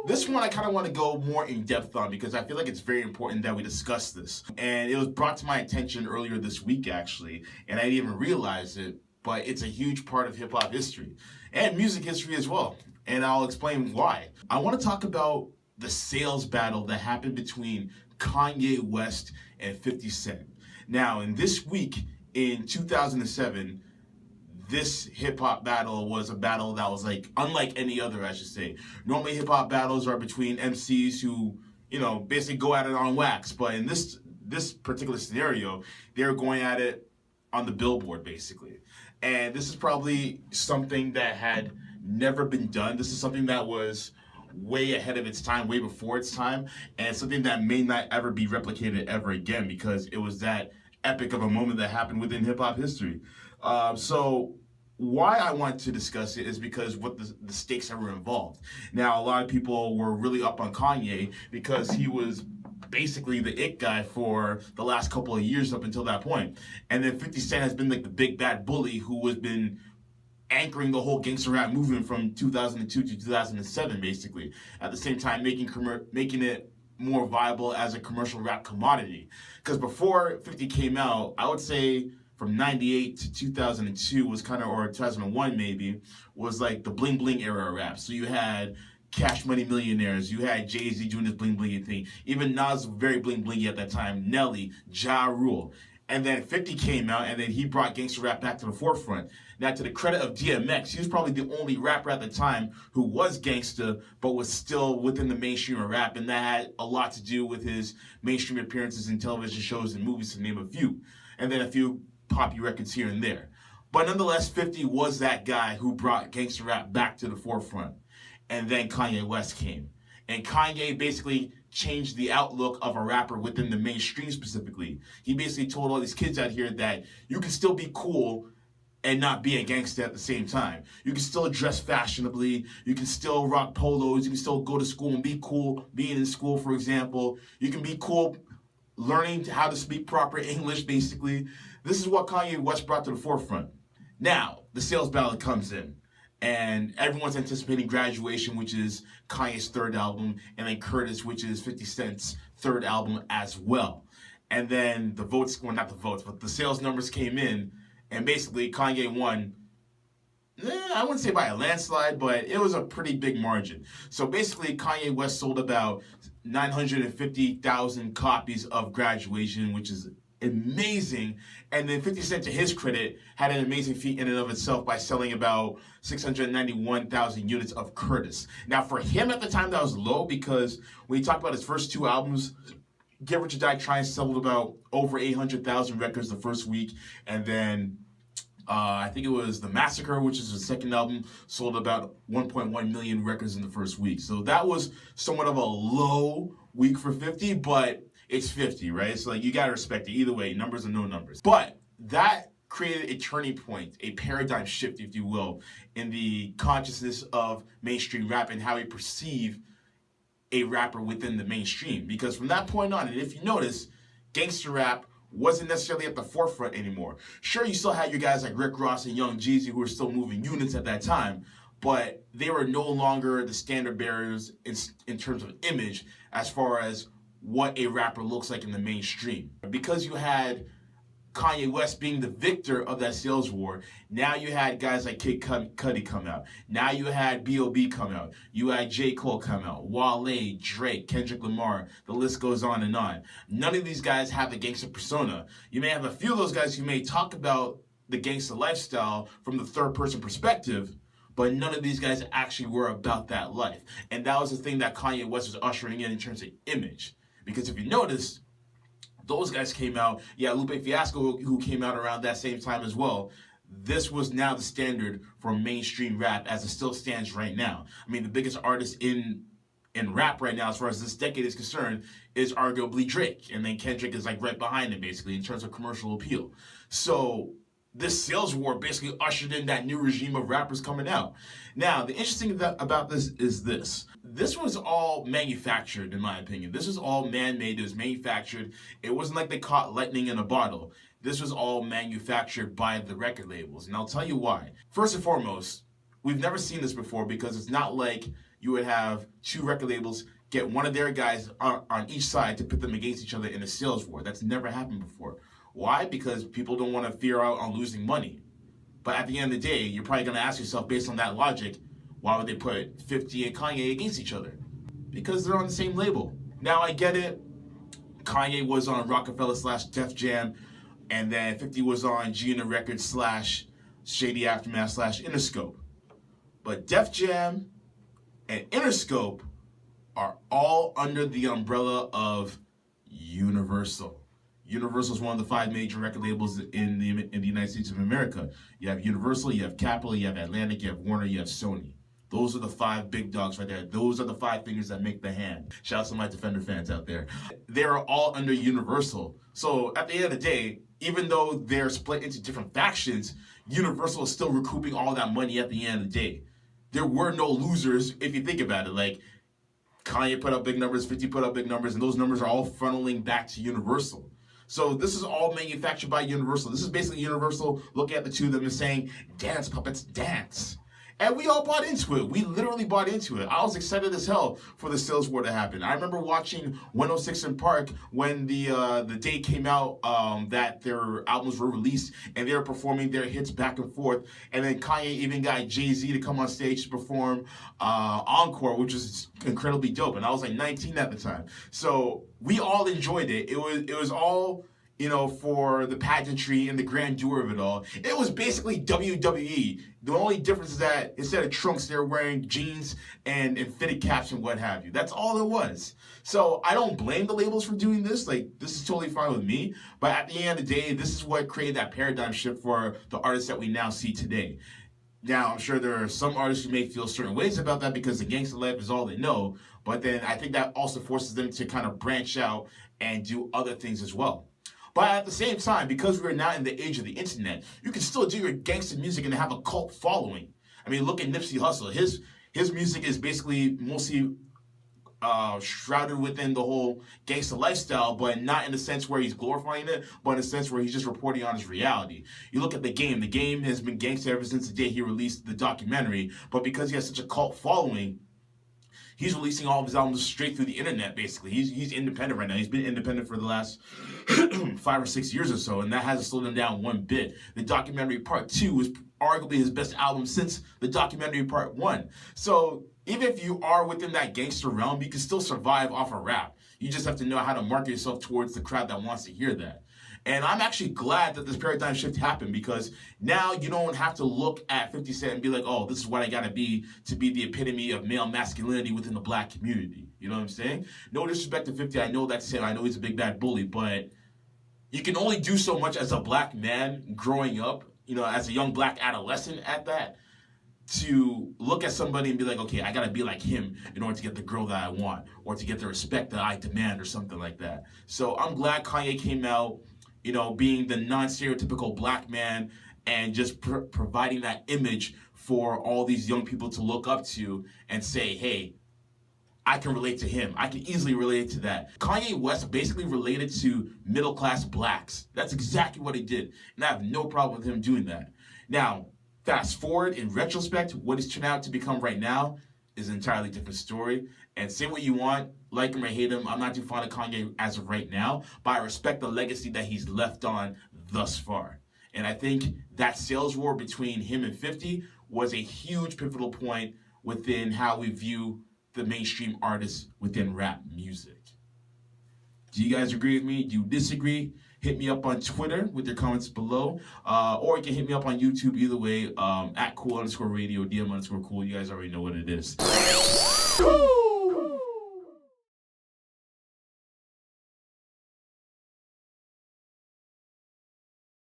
This one I kind of want to go more in depth on because I feel like it's very important that we discuss this. And it was brought to my attention earlier this week, actually, and I didn't even realize it, but it's a huge part of hip hop history and music history as well. And I'll explain why. I want to talk about the sales battle that happened between Kanye West and 50 Cent. Now, in this week in 2007, this hip-hop battle was a battle that was like unlike any other, I should say. Normally hip-hop battles are between MCs who, basically go at it on wax, but in this particular scenario, they're going at it on the billboard, basically. And this is probably something that had never been done. This is something that was way ahead of its time, way before its time, and something that may not ever be replicated ever again because it was that epic of a moment that happened within hip-hop history. So why I want to discuss it is because what the stakes that were involved. Now, a lot of people were really up on Kanye because he was basically the it guy for the last couple of years up until that point. And then 50 Cent has been like the big bad bully who has been anchoring the whole gangster rap movement from 2002 to 2007, basically. At the same time, making it more viable as a commercial rap commodity. Because before 50 came out, I would say from 98 to 2002 was kind of, or 2001 maybe, was like the bling bling era of rap. So you had Cash Money Millionaires, you had Jay-Z doing this bling blingy thing. Even Nas was very bling blingy at that time. Nelly, Ja Rule. And then 50 came out, and then he brought gangster rap back to the forefront. Now, to the credit of DMX, he was probably the only rapper at the time who was gangster, but was still within the mainstream of rap, and that had a lot to do with his mainstream appearances in television shows and movies, to name a few. And then a few poppy records here and there. But nonetheless, 50 was that guy who brought gangster rap back to the forefront. And then Kanye West came. And Kanye basically changed the outlook of a rapper within the mainstream specifically. He basically told all these kids out here that you can still be cool and not be a gangster at the same time. You can still dress fashionably. You can still rock polos. You can still go to school and be cool, being in school, for example. You can be cool learning how to speak proper English, basically. This is what Kanye West brought to the forefront. Now, the sales battle comes in. And everyone's anticipating Graduation, which is Kanye's third album, and then Curtis, which is 50 Cent's third album as well. And then the votes, well, not the votes, but the sales numbers came in, and basically Kanye won, I wouldn't say by a landslide, but it was a pretty big margin. So basically Kanye West sold about 950,000 copies of Graduation, which is amazing. And then 50 Cent, to his credit, had an amazing feat in and of itself by selling about 691,000 units of Curtis. Now, for him at the time, that was low because when you talk about his first two albums, Get Rich or Die Trying sold about over 800,000 records the first week. And then I think it was The Massacre, which is his second album, sold about 1.1 million records in the first week. So that was somewhat of a low week for 50, but it's 50, right? So like you gotta respect it. Either way, numbers are no numbers. But that created a turning point, a paradigm shift, if you will, in the consciousness of mainstream rap and how we perceive a rapper within the mainstream. Because from that point on, and if you notice, gangster rap wasn't necessarily at the forefront anymore. Sure, you still had your guys like Rick Ross and Young Jeezy who were still moving units at that time, but they were no longer the standard bearers in terms of image as far as what a rapper looks like in the mainstream. Because you had Kanye West being the victor of that sales war, now you had guys like Kid Cudi come out. Now you had B.O.B. come out. You had J. Cole come out. Wale, Drake, Kendrick Lamar. The list goes on and on. None of these guys have the gangster persona. You may have a few of those guys who may talk about the gangster lifestyle from the third-person perspective, but none of these guys actually were about that life. And that was the thing that Kanye West was ushering in terms of image. Because if you notice, those guys came out. Yeah, Lupe Fiasco, who came out around that same time as well. This was now the standard for mainstream rap as it still stands right now. I mean, the biggest artist in rap right now, as far as this decade is concerned, is arguably Drake. And then Kendrick is like right behind him, basically, in terms of commercial appeal. So this sales war basically ushered in that new regime of rappers coming out. Now, the interesting thing about this is this. This was all manufactured, in my opinion. This was all man-made. It was manufactured. It wasn't like they caught lightning in a bottle. This was all manufactured by the record labels. And I'll tell you why. First and foremost, we've never seen this before because it's not like you would have two record labels get one of their guys on each side to put them against each other in a sales war. That's never happened before. Why? Because people don't want to fear out on losing money. But at the end of the day, you're probably going to ask yourself, based on that logic, why would they put 50 and Kanye against each other? Because they're on the same label. Now, I get it. Kanye was on Rockefeller/Def Jam, and then 50 was on G-Unit Records / Shady Aftermath / Interscope. But Def Jam and Interscope are all under the umbrella of Universal. Universal is one of the 5 major record labels in the United States of America. You have Universal, you have Capitol, you have Atlantic, you have Warner, you have Sony. Those are the 5 big dogs right there. Those are the 5 fingers that make the hand. Shout out to my Defender fans out there. They're all under Universal. So at the end of the day, even though they're split into different factions, Universal is still recouping all that money at the end of the day. There were no losers if you think about it. Like, Kanye put up big numbers, 50 put up big numbers, and those numbers are all funneling back to Universal. So this is all manufactured by Universal. This is basically Universal looking at the two of them and saying, dance, puppets, dance. And we all bought into it. We literally bought into it. I was excited as hell for the sales war to happen. I remember watching 106 in Park when the day came out that their albums were released and they were performing their hits back and forth. And then Kanye even got Jay-Z to come on stage to perform Encore, which was incredibly dope. And I was like 19 at the time. So we all enjoyed it. It was all, you know, for the pageantry and the grandeur of it all. It was basically WWE. The only difference is that instead of trunks, they were wearing jeans and fitted caps and what have you. That's all it was. So I don't blame the labels for doing this. Like, this is totally fine with me. But at the end of the day, this is what created that paradigm shift for the artists that we now see today. Now, I'm sure there are some artists who may feel certain ways about that because the gangster life is all they know. But then I think that also forces them to kind of branch out and do other things as well. But at the same time, because we're now in the age of the internet, you can still do your gangster music and have a cult following. I mean, look at Nipsey Hussle. His music is basically mostly shrouded within the whole gangster lifestyle, but not in the sense where he's glorifying it, but in a sense where he's just reporting on his reality. You look at The Game. The Game has been gangster ever since the day he released the documentary, but because he has such a cult following, he's releasing all of his albums straight through the internet, basically. He's independent right now. He's been independent for the last 5 or 6 years or so, and that hasn't slowed him down one bit. The documentary Part 2 is arguably his best album since the documentary Part 1. So even if you are within that gangster realm, you can still survive off of rap. You just have to know how to market yourself towards the crowd that wants to hear that. And I'm actually glad that this paradigm shift happened because now you don't have to look at 50 Cent and be like, oh, this is what I gotta be to be the epitome of male masculinity within the black community. You know what I'm saying? No disrespect to 50, I know that's him, I know he's a big bad bully, but you can only do so much as a black man growing up, you know, as a young black adolescent at that, to look at somebody and be like, okay, I gotta be like him in order to get the girl that I want or to get the respect that I demand or something like that. So I'm glad Kanye came out, you know, being the non-stereotypical black man and just providing that image for all these young people to look up to and say, hey, I can relate to him. I can easily relate to that. Kanye West basically related to middle-class blacks. That's exactly what he did. And I have no problem with him doing that. Now, fast forward, in retrospect, what he's turned out to become right now is an entirely different story. And say what you want, like him or hate him, I'm not too fond of Kanye as of right now, but I respect the legacy that he's left on thus far. And I think that sales war between him and 50 was a huge pivotal point within how we view the mainstream artists within rap music. Do you guys agree with me? Do you disagree? Hit me up on Twitter with your comments below, or you can hit me up on YouTube either way, at @cool_radio, DM_cool. You guys already know what it is. Woo!